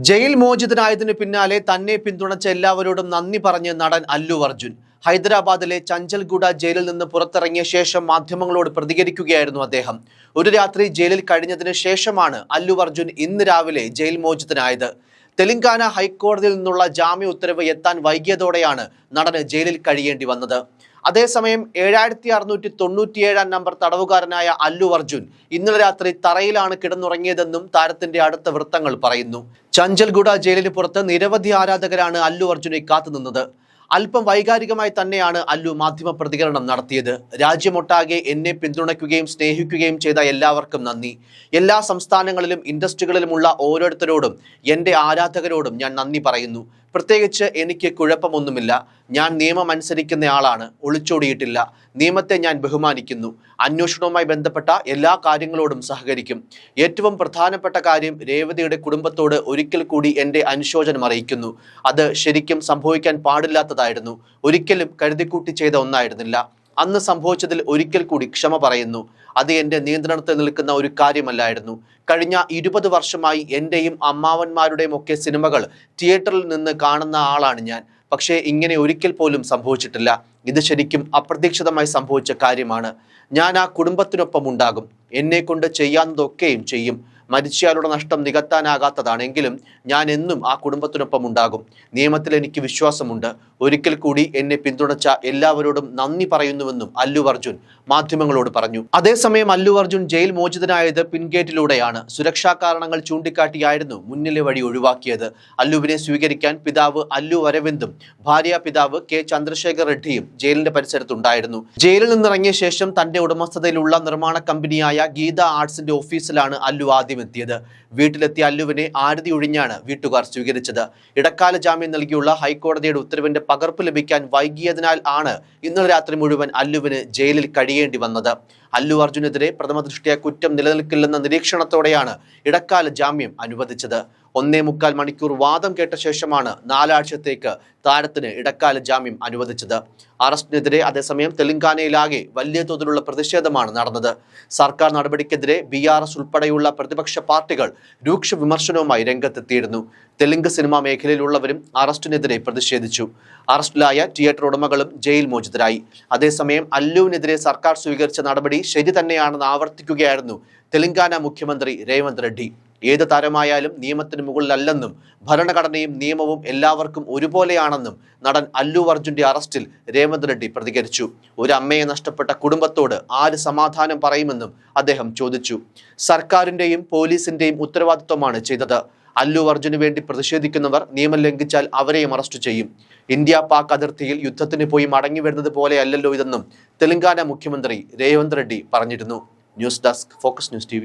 Jail മോചിതനായതിനു പിന്നാലെ തന്നെ പിന്തുണച്ച എല്ലാവരോടും നന്ദി പറഞ്ഞ് നടൻ അല്ലു അർജുൻ ഹൈദരാബാദിലെ ചഞ്ചൽഗുഡ ജയിലിൽ നിന്ന് പുറത്തിറങ്ങിയ ശേഷം മാധ്യമങ്ങളോട് പ്രതികരിക്കുകയായിരുന്നു അദ്ദേഹം. ഒരു രാത്രി ജയിലിൽ കഴിഞ്ഞതിന് ശേഷമാണ് അല്ലു അർജുൻ ഇന്ന് രാവിലെ ജയിൽ മോചിതനായത്. തെലങ്കാന ഹൈക്കോടതിയിൽ നിന്നുള്ള ജാമ്യ ഉത്തരവ് എത്താൻ വൈകിയതോടെയാണ് നടന് ജയിലിൽ കഴിയേണ്ടി വന്നത്. അതേസമയം 7697 നമ്പർ തടവുകാരനായ അല്ലു അർജുൻ ഇന്നലെ രാത്രി തറയിലാണ് കിടന്നുറങ്ങിയതെന്നും താരത്തിന്റെ അടുത്ത വൃത്തങ്ങൾ പറയുന്നു. ചഞ്ചൽഗുഡ ജയിലിന് പുറത്ത് നിരവധി ആരാധകരാണ് അല്ലു അർജുനെ കാത്തുനിന്നത്. അല്പം വൈകാരികമായി തന്നെയാണ് അല്ലു മാധ്യമ പ്രതികരണം നടത്തിയത്. രാജ്യമൊട്ടാകെ എന്നെ പിന്തുണയ്ക്കുകയും സ്നേഹിക്കുകയും ചെയ്ത എല്ലാവർക്കും നന്ദി. എല്ലാ സംസ്ഥാനങ്ങളിലും ഇൻഡസ്ട്രികളിലുമുള്ള ഓരോരുത്തരോടും എൻ്റെ ആരാധകരോടും ഞാൻ നന്ദി പറയുന്നു. പ്രത്യേകിച്ച് എനിക്ക് കുഴപ്പമൊന്നുമില്ല. ഞാൻ നിയമം അനുസരിക്കുന്ന ആളാണ്, ഒളിച്ചോടിയിട്ടില്ല. നിയമത്തെ ഞാൻ ബഹുമാനിക്കുന്നു. അന്വേഷണവുമായി ബന്ധപ്പെട്ട എല്ലാ കാര്യങ്ങളോടും സഹകരിക്കും. ഏറ്റവും പ്രധാനപ്പെട്ട കാര്യം രേവതിയുടെ കുടുംബത്തോട് ഒരിക്കൽ കൂടി എൻ്റെ അനുശോചനം അറിയിക്കുന്നു. അത് ശരിക്കും സംഭവിക്കാൻ പാടില്ലാത്തതായിരുന്നു. ഒരിക്കലും കരുതിക്കൂട്ടി ചെയ്ത ഒന്നായിരുന്നില്ല. അന്ന് സംഭവിച്ചതിൽ ഒരിക്കൽ കൂടി ക്ഷമ പറയുന്നു. അത് എൻ്റെ നിയന്ത്രണത്തിൽ നിൽക്കുന്ന ഒരു കാര്യമല്ലായിരുന്നു. കഴിഞ്ഞ 20 വർഷമായി എൻ്റെയും അമ്മാവന്മാരുടെയും ഒക്കെ സിനിമകൾ തിയേറ്ററിൽ നിന്ന് കാണുന്ന ആളാണ് ഞാൻ. പക്ഷേ ഇങ്ങനെ ഒരിക്കൽ പോലും സംഭവിച്ചിട്ടില്ല. ഇത് ശരിക്കും അപ്രതീക്ഷിതമായി സംഭവിച്ച കാര്യമാണ്. ഞാൻ ആ കുടുംബത്തിനൊപ്പം ഉണ്ടാകും. എന്നെ കൊണ്ട് ചെയ്യാവുന്നതൊക്കെയും ചെയ്യും. മരിച്ചയാളുടെ നഷ്ടം നികത്താനാകാത്തതാണെങ്കിലും ഞാൻ എന്നും ആ കുടുംബത്തിനൊപ്പം ഉണ്ടാകും. നിയമത്തിൽ എനിക്ക് വിശ്വാസമുണ്ട്. ഒരിക്കൽ കൂടി എന്നെ പിന്തുണച്ച എല്ലാവരോടും നന്ദി പറയുന്നുവെന്നും അല്ലു അർജുൻ മാധ്യമങ്ങളോട് പറഞ്ഞു. അതേസമയം അല്ലു അർജുൻ ജയിൽ മോചിതനായത് പിൻഗേറ്റിലൂടെയാണ്. സുരക്ഷാ കാരണങ്ങൾ ചൂണ്ടിക്കാട്ടിയായിരുന്നു മുന്നിലെ വഴി ഒഴിവാക്കിയത്. അല്ലുവിനെ സ്വീകരിക്കാൻ പിതാവ് അല്ലു അരവിന്ദും ഭാര്യ പിതാവ് കെ ചന്ദ്രശേഖർ റെഡ്ഡിയും ജയിലിന്റെ പരിസരത്തുണ്ടായിരുന്നു. ജയിലിൽ നിന്നിറങ്ങിയ ശേഷം തന്റെ ഉടമസ്ഥതയിലുള്ള നിർമ്മാണ കമ്പനിയായ ഗീത ആർട്സിന്റെ ഓഫീസിലാണ് അല്ലു ആദ്യം എത്തിയത്. വീട്ടിലെത്തിയ അല്ലുവിനെ ആരതി ഒഴിഞ്ഞാണ് വീട്ടുകാർ സ്വീകരിച്ചത്. ഇടക്കാല ജാമ്യം നൽകിയുള്ള ഹൈക്കോടതിയുടെ ഉത്തരവിന്റെ പകർപ്പ് ലഭിക്കാൻ വൈകിയതിനാൽ ആണ് ഇന്നലെ രാത്രി മുഴുവൻ അല്ലുവിന് ജയിലിൽ കഴിയേണ്ടി വന്നത്. അല്ലു അർജുനെതിരെ പ്രഥമ ദൃഷ്ട്യാ കുറ്റം നിലനിൽക്കില്ലെന്ന നിരീക്ഷണത്തോടെയാണ് ഇടക്കാല ജാമ്യം അനുവദിച്ചത്. 1.25 മണിക്കൂർ വാദം കേട്ട ശേഷമാണ് 4 ആഴ്ചത്തേക്ക് താരത്തിന് ഇടക്കാല ജാമ്യം അനുവദിച്ചത്. അറസ്റ്റിനെതിരെ അതേസമയം തെലങ്കാനയിലാകെ വലിയ തോതിലുള്ള പ്രതിഷേധമാണ് നടന്നത്. സർക്കാർ നടപടിക്കെതിരെ BRS ഉൾപ്പെടെയുള്ള പ്രതിപക്ഷ പാർട്ടികൾ രൂക്ഷ വിമർശനവുമായി രംഗത്തെത്തിയിരുന്നു. തെലുങ്ക് സിനിമാ മേഖലയിലുള്ളവരും അറസ്റ്റിനെതിരെ പ്രതിഷേധിച്ചു. അറസ്റ്റിലായ തിയേറ്റർ ഉടമകളും ജയിൽ മോചിതരായി. അതേസമയം അല്ലുവിനെതിരെ സർക്കാർ സ്വീകരിച്ച നടപടി ശരി തന്നെയാണെന്ന് ആവർത്തിക്കുകയായിരുന്നു തെലങ്കാന മുഖ്യമന്ത്രി രേവന്ത് റെഡ്ഡി. ഏത് താരമായാലും നിയമത്തിന് മുകളിലല്ലെന്നും ഭരണഘടനയും നിയമവും എല്ലാവർക്കും ഒരുപോലെയാണെന്നും നടൻ അല്ലു അർജുന്റെ അറസ്റ്റിൽ രേവന്ത് റെഡ്ഡി പ്രതികരിച്ചു. ഒരു അമ്മയെ നഷ്ടപ്പെട്ട കുടുംബത്തോട് ആര് സമാധാനം പറയുമെന്നും അദ്ദേഹം ചോദിച്ചു. സർക്കാരിന്റെയും പോലീസിന്റെയും ഉത്തരവാദിത്വമാണ് ചെയ്തത്. അല്ലു അർജുന് വേണ്ടി പ്രതിഷേധിക്കുന്നവർ നിയമം ലംഘിച്ചാൽ അവരെയും അറസ്റ്റ് ചെയ്യും. ഇന്ത്യ പാക് അതിർത്തിയിൽ യുദ്ധത്തിന് പോയി മടങ്ങി വരുന്നത് പോലെയല്ലല്ലോ ഇതെന്നും തെലങ്കാന മുഖ്യമന്ത്രി രേവന്ത് റെഡ്ഡി പറഞ്ഞിരുന്നു. News desk, focus news TV.